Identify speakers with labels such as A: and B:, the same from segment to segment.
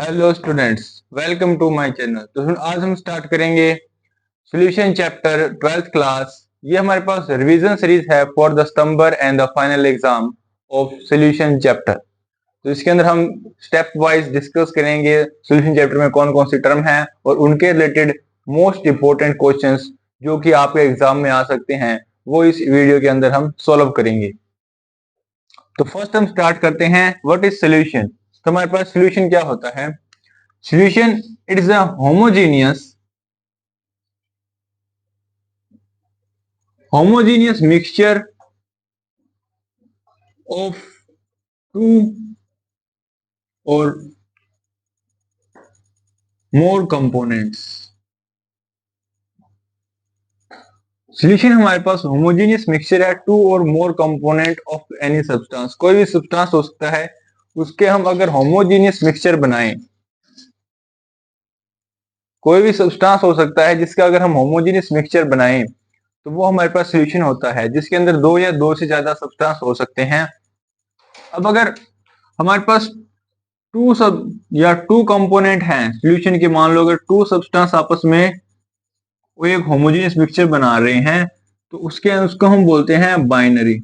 A: Hello students, welcome to my channel. तो आज हम स्टार्ट करेंगे सॉल्यूशन चैप्टर 12th क्लास। ये हमारे पास रिवीजन सीरीज है for the September and the final exam of solution chapter. तो इसके अंदर हम स्टेप वाइज डिस्कस करेंगे सॉल्यूशन चैप्टर में कौन कौन सी टर्म है और उनके रिलेटेड मोस्ट इंपोर्टेंट क्वेश्चंस जो कि आपके एग्जाम में आ सकते हैं, वो इस वीडियो के अंदर हम सॉल्व करेंगे। तो फर्स्ट हम स्टार्ट करते हैं, व्हाट इज सॉल्यूशन। तो हमारे पास सॉल्यूशन क्या होता है। Solution, it is a homogeneous mixture of two or more components। Solution हमारे पास होमोजेनियस मिक्सचर है टू और मोर कंपोनेंट ऑफ एनी सब्सटेंस। कोई भी सब्सटेंस हो सकता है, उसके हम अगर होमोजेनियस मिक्सचर बनाएं, कोई भी सब्सटेंस हो सकता है जिसका अगर हम होमोजेनियस मिक्सचर बनाएं तो वो हमारे पास सॉल्यूशन होता है, जिसके अंदर दो या दो से ज्यादा सब्सटेंस हो सकते हैं। अब अगर हमारे पास टू कंपोनेंट हैं सॉल्यूशन के, मान लो अगर टू सब्सटेंस आपस में वो एक होमोजेनियस मिक्सचर बना रहे हैं, तो उसको हम बोलते हैं बाइनरी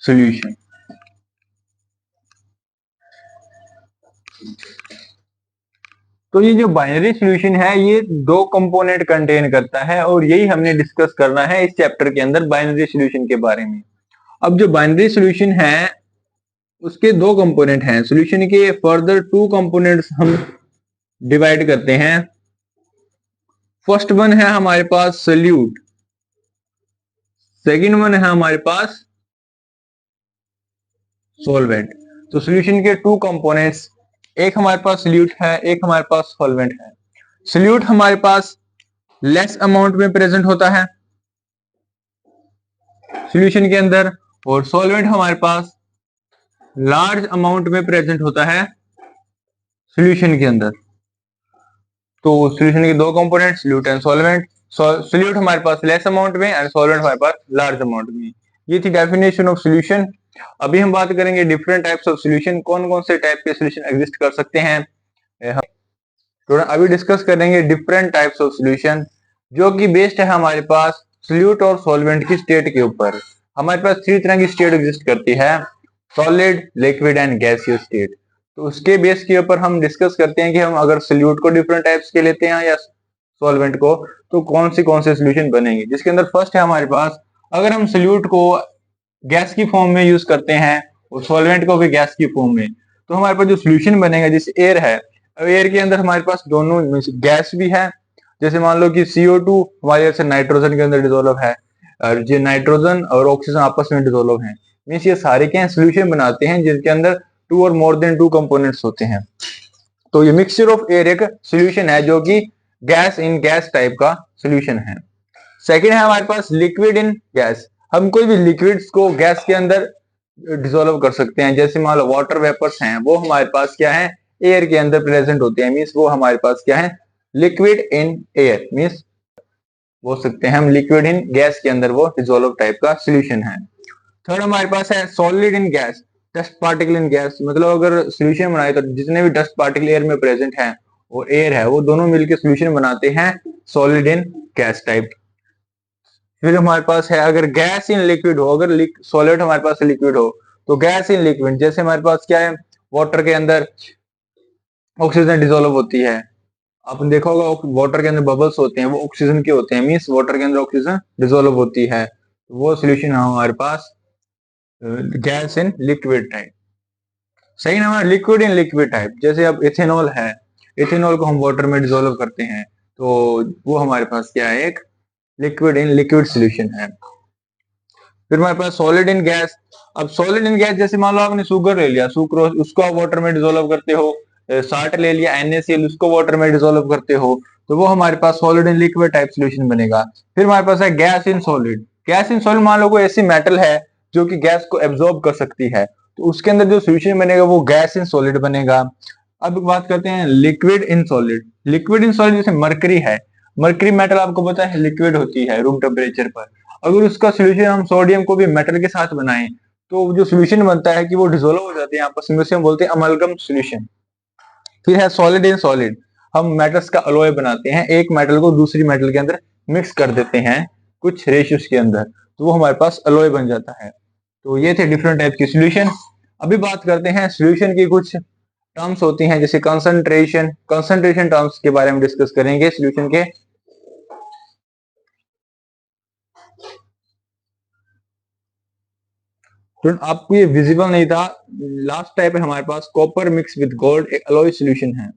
A: सॉल्यूशन। तो ये जो बाइनरी सॉल्यूशन है ये दो कंपोनेंट कंटेन करता है और यही हमने डिस्कस करना है इस चैप्टर के अंदर बाइनरी सॉल्यूशन के बारे में। अब जो बाइनरी सॉल्यूशन है उसके दो कंपोनेंट हैं, सॉल्यूशन के फर्दर टू कंपोनेंट्स हम डिवाइड करते हैं। फर्स्ट वन है हमारे पास सोल्यूट, सेकंड वन है हमारे पास सॉल्वेंट। तो सॉल्यूशन के टू कंपोनेंट्स, एक हमारे पास सोल्यूट है, एक हमारे पास सॉल्वेंट है। सोल्यूट हमारे पास लेस अमाउंट में प्रेजेंट होता है सॉल्यूशन के अंदर, और सॉल्वेंट हमारे पास लार्ज अमाउंट में प्रेजेंट होता है सॉल्यूशन के अंदर। तो सॉल्यूशन के दो component solute and solvent. Solute हमारे पास लेस अमाउंट में एंड सॉल्वेंट हमारे पास लार्ज अमाउंट में। ये थी डेफिनेशन ऑफ सॉल्यूशन। अभी हम बात करेंगे डिफरेंट टाइप्स ऑफ सॉल्यूशन, कौन कौन से टाइप के सॉल्यूशन एग्जिस्ट कर सकते हैं। तो अभी डिस्कस करेंगे डिफरेंट टाइप्स ऑफ सॉल्यूशन जो कि बेस्ड है हमारे पास सोल्यूट और सॉल्वेंट की स्टेट के ऊपर। हमारे पास थ्री तरह की स्टेट एग्जिस्ट करती है, solid, liquid and gaseous state. तो उसके बेस के ऊपर हम डिस्कस करते हैं कि हम अगर सोल्यूट को डिफरेंट टाइप्स के लेते हैं या सॉल्वेंट को, तो कौन से सॉल्यूशन बनेंगे। जिसके अंदर फर्स्ट है हमारे पास, अगर हम सोल्यूट को गैस की फॉर्म में यूज करते हैं और सॉल्वेंट को भी गैस की फॉर्म में, तो हमारे पास जो सॉल्यूशन बनेगा, जैसे एयर है, एयर के अंदर हमारे पास दोनों गैस भी है। जैसे मान लो कि CO2 हमारे जैसे नाइट्रोजन के अंदर डिसोल्व है, और जो नाइट्रोजन और ऑक्सीजन आपस में डिसोल्व है, मीन्स ये सारे क्या सॉल्यूशन बनाते हैं जिनके अंदर टू और मोर देन टू कंपोनेंट्स होते हैं। तो ये मिक्सचर ऑफ एयर एक सॉल्यूशन है जो कि गैस इन गैस टाइप का सॉल्यूशन है। सेकंड है हमारे पास लिक्विड इन गैस। हम कोई भी लिक्विड्स को गैस के अंदर डिसोल्व कर सकते हैं। जैसे मान लो वाटर वेपर्स हैं, वो हमारे पास क्या है, एयर के अंदर प्रेजेंट होते हैं, मीन्स वो हमारे पास क्या है, लिक्विड इन एयर, मीन्स बोल सकते हैं हम लिक्विड इन गैस के अंदर वो डिसोल्व टाइप का सॉल्यूशन है। थर्ड हमारे पास है solid in gas, dust particle in gas. मतलब अगर सॉल्यूशन बनाए तो जितने भी डस्ट पार्टिकल एयर में प्रेजेंट हैं और एयर है, वो दोनों मिलकर सॉल्यूशन बनाते हैं सॉलिड इन गैस टाइप। फिर हमारे पास है अगर गैस इन लिक्विड हो, अगर सॉलिड हमारे पास लिक्विड हो, तो गैस इन लिक्विड, जैसे हमारे पास क्या है, वाटर के अंदर ऑक्सीजन डिसोल्व होती है। आपने देखा होगा वाटर के अंदर बबल्स होते हैं, वो ऑक्सीजन के होते हैं, मींस वाटर के अंदर ऑक्सीजन डिसोल्व होती है। वो सॉल्यूशन है हमारे पास गैस इन लिक्विड टाइप। सही ना, हमारा लिक्विड इन लिक्विड टाइप। जैसे अब इथेनॉल है, इथेनॉल को हम वाटर में डिसोल्व करते हैं, तो वो हमारे पास क्या है, एक लिक्विड इन लिक्विड सॉल्यूशन है। फिर हमारे पास सॉलिड इन गैस। अब सॉलिड इन गैस, जैसे मान लो आपने शुगर ले लिया, सुक्रोज, उसको आप वाटर में डिसोल्व करते हो। साल्ट ले लिया, NaCl, उसको वाटर में डिसोल्व करते हो, तो वो हमारे पास solid in liquid type solution बनेगा। फिर हमारे पास है gas in solid. Gas in solid, मान लो कोई ऐसी मेटल है जो कि गैस को एब्जॉर्ब कर सकती है, तो उसके अंदर जो सॉल्यूशन बनेगा वो गैस इन सॉलिड बनेगा। अब बात करते हैं liquid in solid. Liquid in solid, जैसे मरकरी है, मरकरी मेटल आपको पता है लिक्विड होती है रूम टेम्परेचर पर। अगर उसका सॉल्यूशन हम सोडियम को भी मेटल के साथ बनाएं, तो जो सोल्यूशन बनता है कि वो डिसोल्व हो जाते हैं आपस में, उसे हम बोलते हैं अमलगम सोल्यूशन। फिर है सॉलिड इन सॉलिड, हम मेटल्स का अलॉय बनाते हैं, एक मेटल को दूसरी मेटल के अंदर मिक्स कर देते हैं कुछ रेशियोज के अंदर, तो वो हमारे पास अलॉय बन जाता है। तो ये थे डिफरेंट टाइप के सॉल्यूशन। अभी बात करते हैं सॉल्यूशन की कुछ टर्म्स होती हैं, जैसे कंसंट्रेशन टर्म्स के बारे में डिस्कस करेंगे सॉल्यूशन के। तो आपको ये विजिबल नहीं था, लास्ट टाइप है हमारे पास कॉपर मिक्स विद गोल्ड, एक अलॉय सॉल्यूशन है।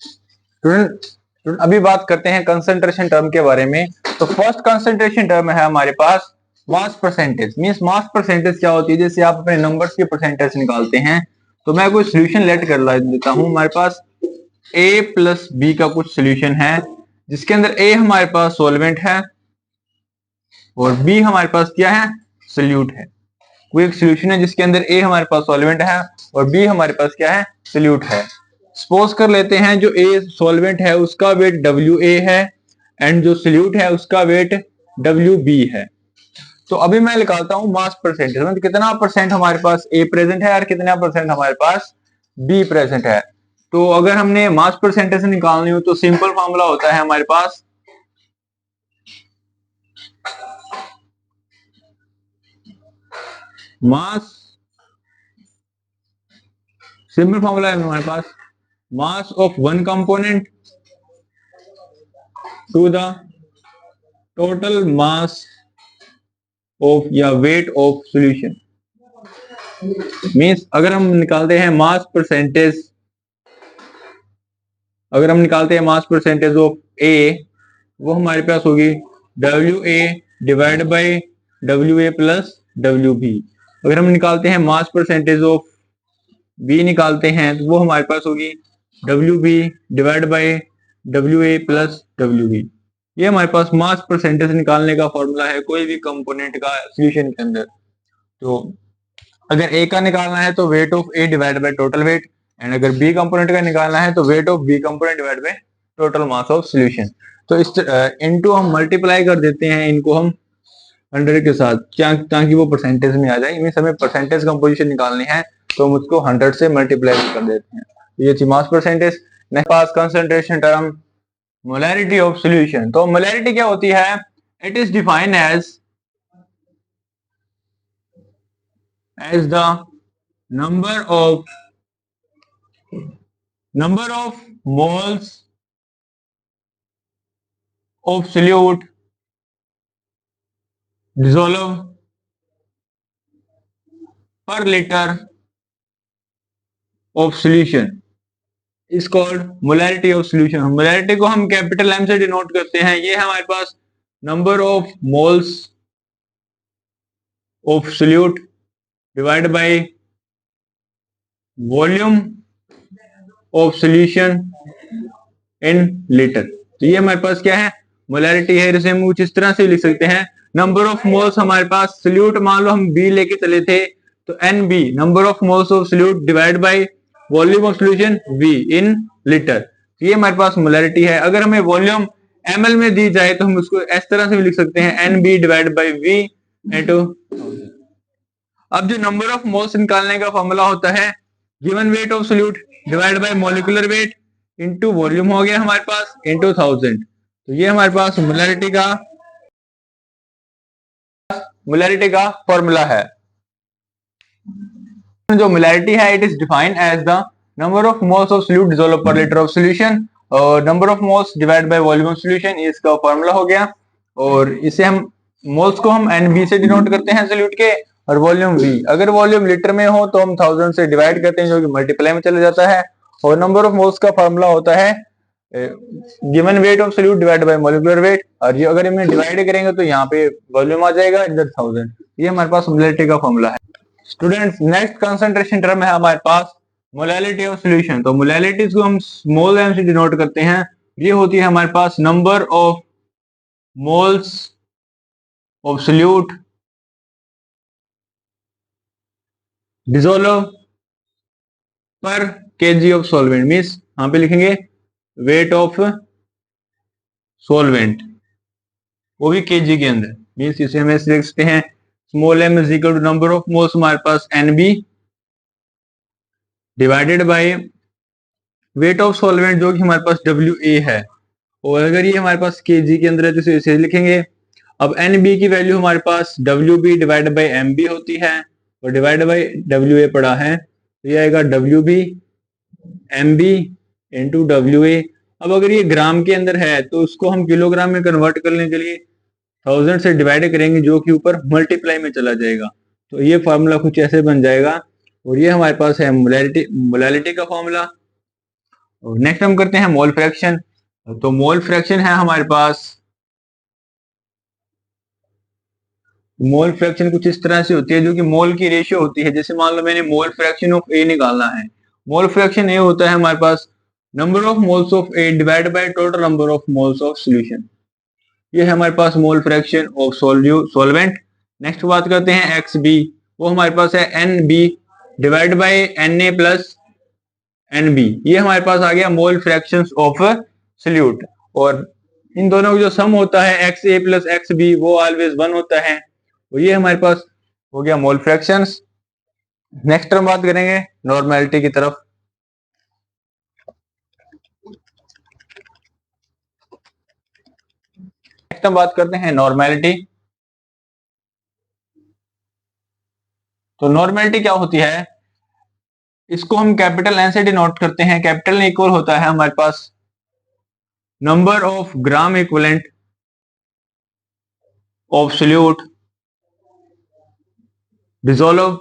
A: स्टूडेंट अभी बात करते हैं कंसंट्रेशन टर्म के बारे में। तो फर्स्ट कंसंट्रेशन टर्म है हमारे पास mass percentage. Means mass percentage क्या होती है, जैसे आप अपने नंबर्स के परसेंटेज निकालते हैं, तो मैं कोई सॉल्यूशन लेट कर देता हूं, हमारे पास a प्लस बी का कुछ सॉल्यूशन है, जिसके अंदर a हमारे पास सॉल्वेंट है और b हमारे पास क्या है, सोल्यूट है। कोई एक सॉल्यूशन है जिसके अंदर a हमारे पास सॉल्वेंट है और b हमारे पास क्या है, सोल्यूट है। सपोज कर लेते हैं जो A सॉल्वेंट है उसका वेट WA है एंड जो सोल्यूट है उसका वेट WB है। तो अभी मैं निकालता हूं मास परसेंटेज, मतलब कितना परसेंट हमारे पास A प्रेजेंट है और कितना परसेंट हमारे पास B प्रेजेंट है। तो अगर हमने मास परसेंटेज निकालनी हो तो सिंपल फॉर्मूला होता है हमारे पास मास, सिंपल फॉर्मूला है हमारे पास mass of one component to the total mass of या वेट ऑफ सॉल्यूशन। मींस अगर हम निकालते हैं मास परसेंटेज, अगर हम निकालते हैं मास परसेंटेज ऑफ ए, वो हमारे पास होगी WA divide by WA plus WB। अगर हम निकालते हैं मास परसेंटेज ऑफ बी निकालते हैं तो वो हमारे पास होगी WB divide by WA plus WB। ये हमारे पास मास परसेंटेज निकालने का फॉर्मूला है कोई भी कंपोनेंट का सॉल्यूशन के अंदर। तो अगर ए का निकालना है तो weight of A divide by total weight, and अगर बी कंपोनेंट का निकालना है तो weight of B component divide by total mass of solution. तो इस इनटू हम मल्टीप्लाई कर देते हैं इनको हम 100 के साथ, क्या ताकि वो परसेंटेज में आ जाए। मींस हमें परसेंटेज कंपोजिशन निकालनी है तो हम उसको 100 से मल्टीप्लाई कर देते हैं। ये थी मास परसेंटेज। नेक्स्ट पास concentration term molarity of solution. तो मोलैरिटी क्या होती है, it is defined as the number of moles of solute dissolve per liter of solution is called molarity of solution। molarity को हम कैपिटल M से denote करते हैं। ये हमारे पास number of moles of solute divide by volume of solution in litre. तो ये हमारे पास क्या है, मोलैरिटी है। इसे हम कुछ इस तरह से लिख सकते हैं, नंबर ऑफ मोल्स हमारे पास सोल्यूट, मान लो हम बी लेके चले थे तो NB number of moles of solute divide by volume of solution V in litre. तो ये हमारे पास मोलैरिटी है। अगर हमें वॉल्यूम ml में दी जाए तो हम उसको इस तरह से भी लिख सकते हैं, NB divide by V into. अब जो नंबर ऑफ मोल्स निकालने का फॉर्मूला होता है given weight of solute divide by molecular weight into volume हो गया हमारे पास इनटू 1000। तो ये हमारे पास मोलैरिटी का फॉर्मूला है। जो मोलैरिटी है it is defined as the number of moles of solute dissolve पर लीटर ऑफ सॉल्यूशन और number of moles divide by volume of solution, ये इसका फॉर्मूला हो गया। और इसे हम मोल्स को हम NB से डिनोट करते हैं सोल्यूट के, और वॉल्यूम V। अगर वॉल्यूम लीटर में हो तो हम 1000 से डिवाइड करते हैं जो कि मल्टीप्लाई में चला जाता है। और नंबर ऑफ मोल्स का फॉर्मूला होता है given weight of solute divide by molecular weight, और ये अगर हम डिवाइड करेंगे तो यहाँ पे वॉल्यूम आ जाएगा, इधर 1000। ये हमारे पास मोलैरिटी का फॉर्मूला है। स्टूडेंट्स नेक्स्ट कंसंट्रेशन टर्म है हमारे पास मोलैरिटी ऑफ सॉल्यूशन। तो मोलैरिटीज को हम स्मॉल m से डिनोट करते हैं। ये होती है हमारे पास number of moles of solute dissolve per kg of solvent. Means यहां पे लिखेंगे वेट ऑफ सॉल्वेंट, वो भी kg के अंदर। मींस इसे हम ऐसे लिख सकते हैं small m is equal to number of moles हमारे पास NB divided by weight of solvent जो कि हमारे पास WA है, और अगर ये हमारे पास kg के अंदर है तो इसे लिखेंगे। अब NB की वैल्यू हमारे पास WB डिवाइडेड बाय MB होती है और डिवाइडेड बाय WA पड़ा है, तो ये आएगा WB MB इंटू WA। अब अगर ये ग्राम के अंदर है तो उसको हम किलोग्राम में कन्वर्ट करने के लिए 1000 से डिवाइड करेंगे जो कि ऊपर मल्टीप्लाई में चला जाएगा, तो ये फार्मूला कुछ ऐसे बन जाएगा। और ये हमारे पास है मोलैलिटी का फार्मूला। और नेक्स्ट हम करते हैं मोल फ्रैक्शन। तो मोल फ्रैक्शन है हमारे पास, मोल फ्रैक्शन कुछ इस तरह से होती है जो कि मोल की रेशियो होती है। जैसे मान लो मैंने मोल फ्रैक्शन ऑफ ए निकालना है, मोल फ्रैक्शन ए होता है हमारे पास number of moles of A divide by total number of moles of solution. ये है हमारे पास mole fraction of solvent. Next बात करते हैं एक्स बी, वो हमारे पास है N B divide by N A plus N B. ये हमारे पास आ गया मोल फ्रैक्शन ऑफ सॉल्यूट। और इन दोनों का जो सम होता है एक्स ए प्लस एक्स बी वो ऑलवेज 1 होता है, और ये हमारे पास हो गया मोल फ्रैक्शंस। नेक्स्ट हम बात करेंगे नॉर्मेलिटी की तरफ। नेक्स्ट हम बात करते हैं नॉर्मेलिटी। तो नॉर्मेलिटी क्या होती है, इसको हम कैपिटल एन से डिनोट करते हैं। कैपिटल इक्वल होता है हमारे पास number of gram equivalent of solute dissolve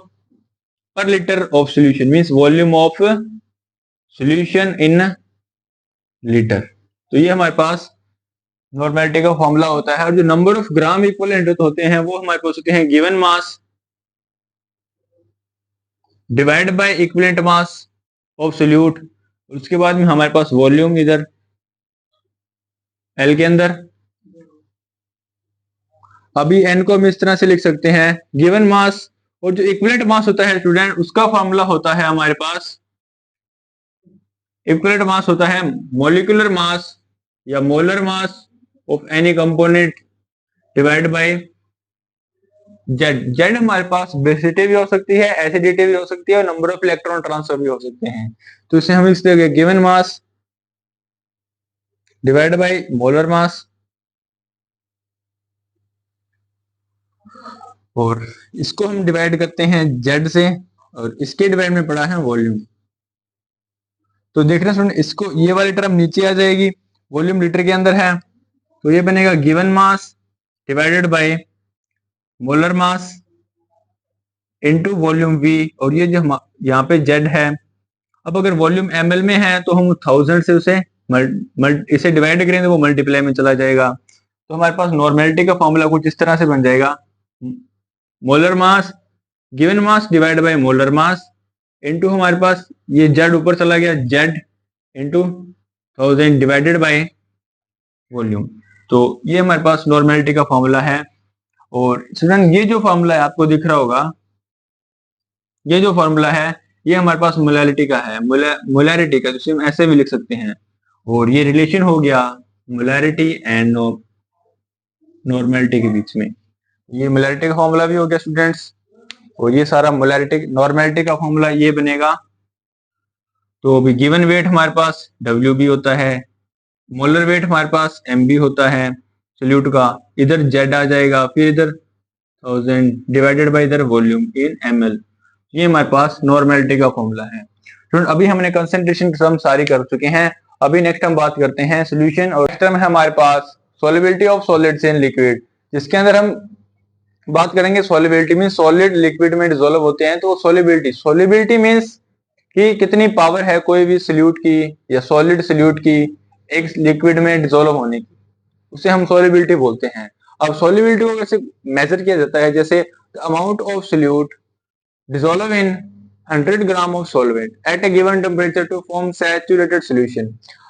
A: पर litre of solution, means volume of solution in litre. तो ये हमारे पास नॉर्मेलिटी का फॉर्मूला होता है। और जो नंबर ऑफ ग्राम इक्विवेलेंट होते हैं वो हमारे पास होते हैं given mass divide by equivalent mass of solute. उसके बाद में हमारे पास वॉल्यूम इधर एल के अंदर। अभी एन को हम इस तरह से लिख सकते हैं गिवन मास, और जो इक्विवेलेंट मास होता है स्टूडेंट उसका फॉर्मूला होता है हमारे पास, इक्विवेलेंट मास होता है मॉलिक्यूलर मास या molar mass of any component divide bye Z. Z हमारे पास बेसिसिटी भी हो सकती है, एसिडिटी भी हो सकती है, और नंबर ऑफ इलेक्ट्रॉन ट्रांसफर भी हो सकते हैं। तो इसे हम लिख देंगे given mass divide by molar mass, और इसको हम डिवाइड करते हैं जेड से, और इसके डिवाइड में पड़ा है वॉल्यूम। तो देखना स्टूडेंट, इसको ये वाली टर्म नीचे आ जाएगी, वॉल्यूम लीटर के अंदर है, तो ये बनेगा given mass divided by molar mass into volume we, और ये जो यहाँ पे जेड है। अब अगर वॉल्यूम ml में है तो हम 1000 से उसे इसे डिवाइड करेंगे तो वो मल्टीप्लाई में चला जाएगा। तो हमारे पास नॉर्मेलिटी का फॉर्मूला कुछ इस तरह से बन जाएगा, molar mass given mass divide by molar mass into हमारे पास ये जेड ऊपर चला गया, Z into 1000 divided by volume. तो ये हमारे पास नॉर्मेलिटी का फॉर्मूला है। और स्टूडेंट ये जो फॉर्मूला है आपको दिख रहा होगा, ये जो फॉर्मूला है ये हमारे पास मोलैरिटी का है, मोलैरिटी का, जिसे हम ऐसे भी लिख सकते हैं। और ये रिलेशन हो गया मोलैरिटी एंड नॉर्मेलिटी के बीच में। ये मोलैरिटी का फॉर्मूला भी हो गया स्टूडेंट्स, और ये सारा मोलैरिटी नॉर्मेलिटी का फॉर्मूला ये बनेगा। तो अभी गिवन वेट हमारे पास WB होता है, मोलर वेट हमारे पास MB होता है सॉल्यूट का, इधर Z आ जाएगा, फिर इधर 1000 डिवाइडेड बाय इधर वॉल्यूम इन ml। ये हमारे पास नॉर्मेलिटी का फॉर्मूला है। अभी हमने कंसंट्रेशन टर्म सारी कर चुके हैं। अभी नेक्स्ट हम बात करते हैं सॉल्यूशन, और टर्म है हमारे पास solubility of solids in liquid, जिसके अंदर हम बात करेंगे सॉल्युबिलिटी मींस सॉलिड लिक्विड में डिसॉल्व होते हैं। तो सॉल्युबिलिटी मींस कि कितनी पावर है कोई भी सॉल्यूट की या सॉलिड सॉल्यूट की एक लिक्विड में डिसॉल्व होने की, उसे हम सॉल्युबिलिटी बोलते हैं। अब सॉल्युबिलिटी को कैसे मेजर किया जाता है, जैसे amount of solute dissolve in 100 gram of solvent at a given temperature to form saturated solution.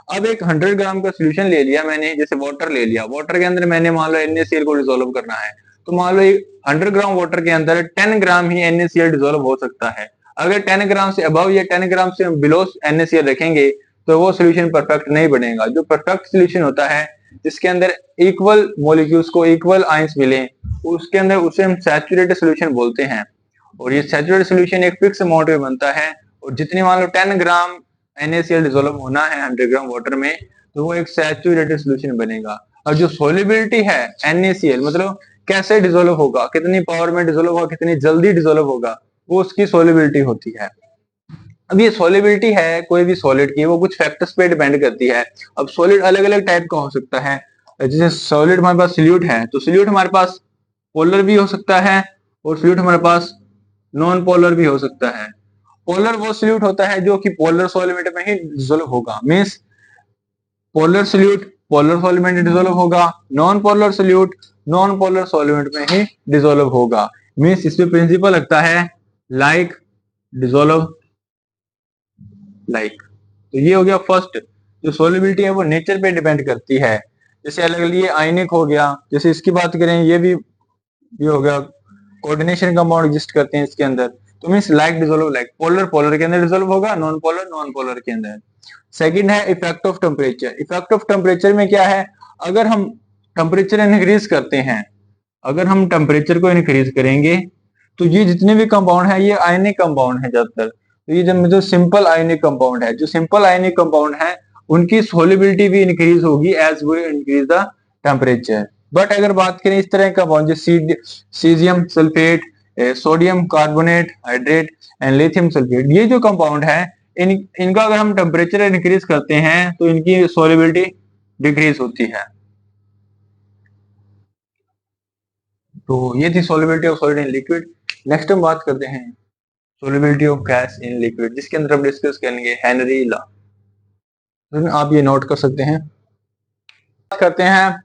A: अब एक 100 ग्राम का सॉल्यूशन ले लिया मैंने, जैसे वाटर ले लिया, वाटर के अंदर मैंने मान लो NaCl को डिसॉल्व करना है, तो मान लो 100 ग्राम वाटर के अंदर 10 ग्राम ही NaCl डिसॉल्व हो सकता है। अगर 10 ग्राम से अबव या 10 ग्राम से बिलो NaCl रखेंगे तो वो सॉल्यूशन परफेक्ट नहीं बनेगा। जो परफेक्ट सॉल्यूशन होता है जिसके अंदर इक्वल मॉलिक्यूल्स को इक्वल आयंस मिले, उसके अंदर उसे हम सैचुरेटेड सोल्यूशन बोलते हैं। और ये सैचुरेटेड सोल्यूशन एक फिक्स अमाउंट में बनता है, और जितनी मान लो 10 ग्राम NaCl डिसोल्व होना है 100 ग्राम वाटर में, तो वो एक सैचुरेटेड सोल्यूशन बनेगा। और जो सोल्युबिलिटी है NaCl, मतलब कैसे डिसोल्व होगा, कितनी पावर में डिसोल्व होगा, कितनी जल्दी डिसोल्व होगा, वो उसकी सोल्युबिलिटी होती है। अब ये सोल्युबिलिटी है कोई भी सॉलिड की, वो कुछ फैक्टर्स पे डिपेंड करती है। अब सॉलिड अलग अलग टाइप का हो सकता है। जैसे सॉलिड हमारे पास सॉल्यूट है, तो सॉल्यूट हमारे पास पोलर भी हो सकता है, और सॉल्यूट हमारे पास नॉन पोलर भी हो सकता है। पोलर वो सॉल्यूट होता है जो कि पोलर सॉल्वेंट में ही डिसोल्व होगा, means polar solute polar solvent में डिसोल्व होगा, non polar solute non polar solvent में ही डिसोल्व होगा। मींस इसमें प्रिंसिपल लगता है लाइक डिसोल्व लाइक। तो ये हो गया फर्स्ट। जो सोल्युबिलिटी है वो नेचर पे डिपेंड करती है। जैसे अलग ये आयनिक हो गया, जैसे इसकी बात करें, ये हो गया कोऑर्डिनेशन कंपाउंड एग्जिस्ट करते हैं इसके अंदर। तो means like dissolve like, polar polar के अंदर डिसोल्व होगा, नॉन पोलर नॉन पोलर के अंदर। सेकंड है effect of temperature. Effect of temperature में क्या है, अगर हम टेम्परेचर इंक्रीज करते हैं, अगर हम टेम्परेचर को इंक्रीज करेंगे, तो ये जितने भी कंपाउंड है ये आयनिक कंपाउंड है ज्यादातर। तो ये जो सिंपल आयनिक कंपाउंड है, जो सिंपल आयनिक कंपाउंड है उनकी सोलिबिलिटी भी इंक्रीज होगी as we increase the temperature. But अगर बात करें इस तरह का कंपाउंड जैसे caesium sulphate, sodium carbonate hydrate and lithium sulphate, ये जो कंपाउंड है इनका अगर हम टेम्परेचर इंक्रीज करते हैं तो इनकी सोलिबिलिटी डिक्रीज होती है। तो ये थी solubility of solid in liquid. Next हम बात करते हैं solubility of gas in liquid, जिसके अंदर हम डिस्कस करेंगे हेनरी लॉ। आप ये नोट कर सकते हैं। बात करते हैं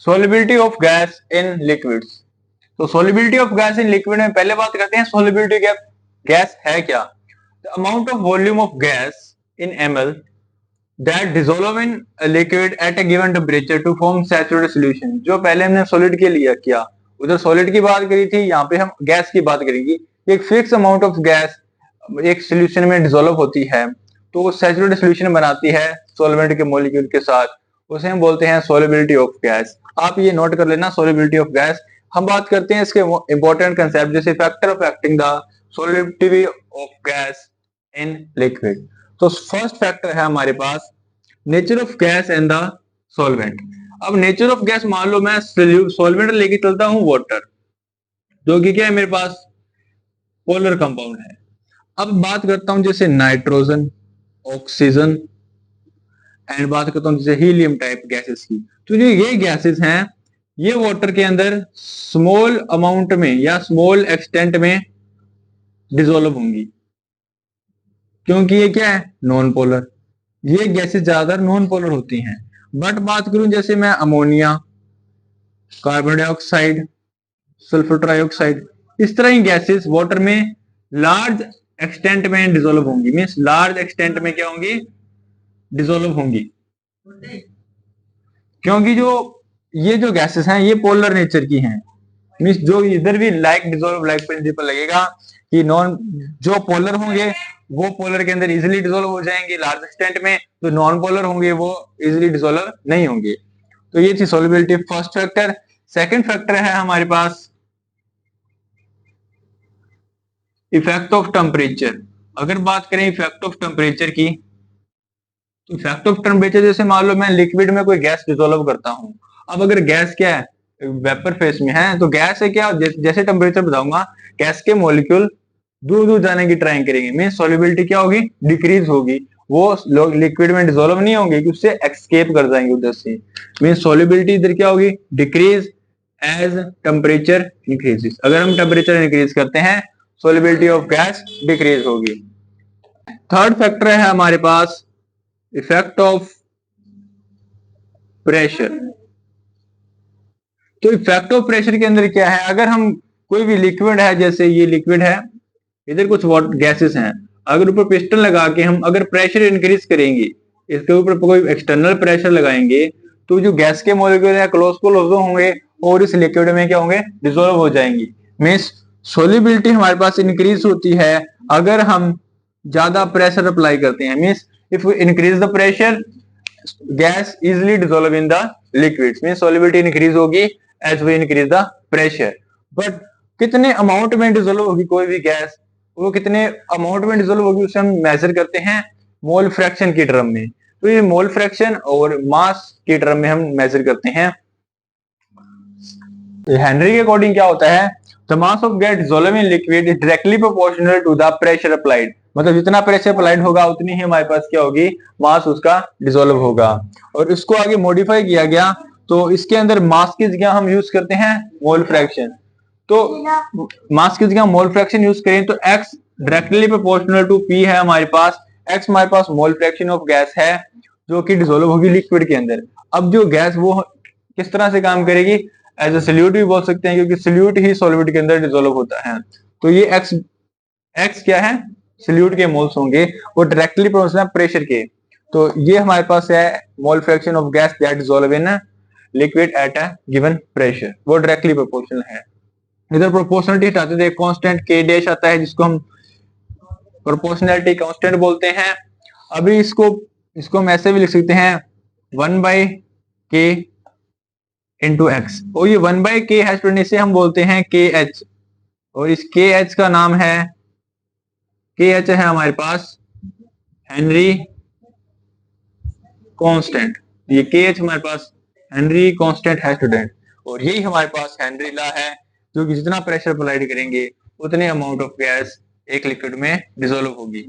A: solubility of gas in liquids. तो solubility of gas in liquid में पहले बात करते हैं सोलिबिलिटी गैस है क्या। The amount of volume of gas in ml that dissolve in a liquid at a given temperature to form saturated solution। जो पहले हमने सॉलिड के लिए किया, उधर सॉलिड की बात करी थी, यहाँ पे हम गैस की बात करेंगे। एक फिक्स अमाउंट ऑफ गैस एक सोल्यूशन में डिसोल्व होती है, तो वो सैचुरेटेड सोल्यूशन बनाती है सॉल्वेंट के मॉलिक्यूल के साथ, उसे हम बोलते हैं सोलिबिलिटी ऑफ गैस। आप ये नोट कर लेना सोलिबिलिटी ऑफ गैस। हम बात करते हैं इसके इंपॉर्टेंट कंसेप्ट, जैसे factor of acting the solubility of gas in liquid. तो फर्स्ट फैक्टर है हमारे पास nature of gas and the solvent. अब नेचर ऑफ गैस, मान लो मैं सॉल्वेंट लेके चलता हूं वाटर, जो कि क्या है मेरे पास पोलर कंपाउंड है। अब बात करता हूं जैसे नाइट्रोजन, ऑक्सीजन एंड बात करता हूं जैसे हीलियम टाइप गैसेस की। तो जो ये गैसेस हैं ये वाटर के अंदर स्मॉल अमाउंट में या स्मॉल एक्सटेंट में डिसोल्व होंगी, क्योंकि ये क्या है नॉन पोलर। ये गैसेस ज्यादातर नॉन पोलर होती हैं। बट बात करूं जैसे मैं ammonia, carbon dioxide, sulphur trioxide, इस तरह की गैसेस वाटर में लार्ज एक्सटेंट में डिसोल्व होंगी। मींस लार्ज एक्सटेंट में क्या होंगी, डिसोल्व होंगी, क्योंकि ये जो गैसेस हैं ये पोलर नेचर की हैं। मींस जो इधर भी लाइक डिसोल्व लाइक प्रिंसिपल लगेगा कि नॉन जो पोलर होंगे वो पोलर के अंदर इजीली डिसोल्व हो जाएंगे लार्ज एक्सटेंट में, तो नॉन पोलर होंगे वो इजीली डिसोल्व नहीं होंगे। तो ये थी solubility first factor. Second factor है हमारे पास इफेक्ट ऑफ टेम्परेचर। अगर बात करें इफेक्ट ऑफ टेम्परेचर की, तो इफेक्ट ऑफ टेम्परेचर जैसे मान लो मैं लिक्विड में कोई गैस डिसोल्व करता हूं। अब अगर गैस क्या है वेपर फेस में है, तो गैस है क्या, जैसे टेम्परेचर बताऊंगा गैस के मॉलिक्यूल दूर दूर जाने की ट्राई करेंगे, मीन सॉल्युबिलिटी क्या होगी, डिक्रीज होगी। वो लिक्विड में डिसोल्व नहीं होंगे कि उससे एक्सकेप कर जाएंगे उधर से। मीन सॉल्युबिलिटी इधर क्या होगी, डिक्रीज एज टेम्परेचर इंक्रीजेस। अगर हम टेम्परेचर इंक्रीज करते हैं सॉल्युबिलिटी ऑफ गैस डिक्रीज होगी। थर्ड फैक्टर है हमारे पास इफेक्ट ऑफ प्रेशर। तो इफेक्ट ऑफ प्रेशर के अंदर क्या है, अगर हम कोई भी लिक्विड है, जैसे ये लिक्विड है, इधर कुछ गैसेस हैं, अगर ऊपर पिस्टन लगा के हम अगर प्रेशर इंक्रीज करेंगे, इसके ऊपर कोई एक्सटर्नल प्रेशर लगाएंगे, तो जो गैस के मॉलिक्यूल है क्लोज क्लोज होंगे और इस लिक्विड में क्या होंगे, डिसॉल्व हो जाएंगी। मींस सोल्युबिलिटी हमारे पास इंक्रीज होती है अगर हम ज्यादा प्रेशर अप्लाई करते हैं। Means if we increase the pressure gas easily dissolve in the liquids mean solubility increase होगी as we increase the pressure। But कितने अमाउंट में डिसोल्व होगी कोई भी गैस, वो कितने अमाउंट में डिसोल्व होगी उसे हम मेजर करते हैं मोल फ्रैक्शन की टर्म में। तो ये मोल फ्रैक्शन और मास की टर्म में हम मेजर करते हैं। हेनरी के अकॉर्डिंग क्या होता है, the mass of gas dissolving in liquid is directly proportional to the pressure applied. मतलब जितना प्रेशर अप्लाइड होगा उतनी ही हमारे पास क्या होगी, मास उसका डिसॉल्व होगा। और इसको आगे मॉडिफाई किया गया, तो इसके अंदर मास की जगह हम यूज करते हैं मोल फ्रैक्शन। तो मास की जगह मोल फ्रैक्शन यूज करें तो x directly proportional to p है हमारे पास। x हमारे पास मोल फ्रैक्शन ऑफ गैस है जो कि डिसॉल्व होगी लिक्विड के अंदर। अब जो गैस वो किस तरह से काम करेगी, एज ए सॉल्यूट भी बोल सकते हैं क्योंकि सॉल्यूट ही सॉल्वेंट के अंदर डिसॉल्व होता है। तो ये x क्या है, सॉल्यूट के मोल्स होंगे, वो डायरेक्टली प्रोपोर्शनल प्रेशर के। तो ये हमारे पास है मोल fraction of gas that dissolve in liquid at a given pressure, वो डायरेक्टली प्रोपोर्शनल है। इधर प्रोपोर्शनलिटी हटाते थे, कांस्टेंट k डैश आता है जिसको हम प्रोपोर्शनलिटी कांस्टेंट बोलते हैं। अभी इसको हम ऐसे भी लिख सकते हैं 1/k इंटू एक्स, और ये 1/k हैश करने से हम बोलते हैं KH, और इस KH का नाम है, KH है हमारे पास हेनरी कांस्टेंट। ये KH हमारे पास हेनरी कांस्टेंट है स्टूडेंट, और यही हमारे पास हेनरी लॉ है जो कि जितना प्रेशर अप्लाई करेंगे उतने अमाउंट ऑफ गैस एक लिक्विड में डिसॉल्व होगी।